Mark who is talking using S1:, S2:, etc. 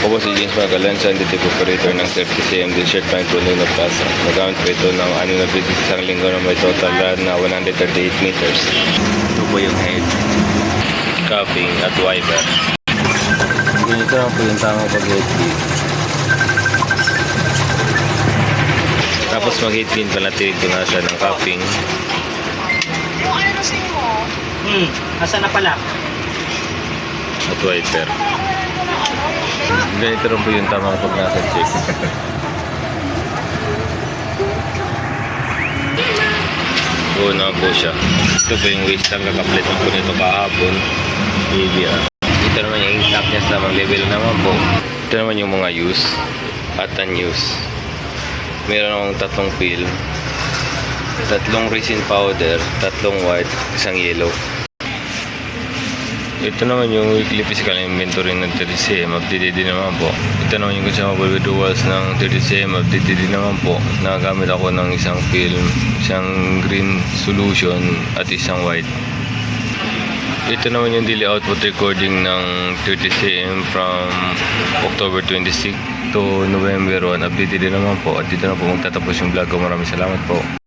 S1: Ako po si James Magalan, sa Detective Operator ng 30cm District Point Bruno Plaza. Nagamit po ito ng 6 na visit isang linggo na may total run na 138 meters. Ito po yung head, cupping at wiper. Ganito lang po yung tamang pag-head pin. Tapos mag-head pin pala tunasan ng cupping.
S2: Yung ano sing mo?
S3: Asa na pala?
S1: At wiper. Ganito rin po yung tamang pag-nasa check. Oo na po siya. Ito po yung waist tank, kakaplit po nito kahapon. ABR. Ito naman yung stock niya sa mga level naman po. Ito naman yung mga use at unuse. Meron akong 3 peel, 3 resin powder, 3 white, 1 yellow. Ito naman yung weekly physical inventory ng 30cm updated din naman po. Ito naman yung consumable withdrawals ng 30cm updated din naman po. Nagagamit ako ng isang film, isang green solution at isang white. Ito naman yung daily output recording ng 30cm from October 26 to November 1. Updated din naman po. At dito na po magtatapos yung vlog ko. Maraming salamat po.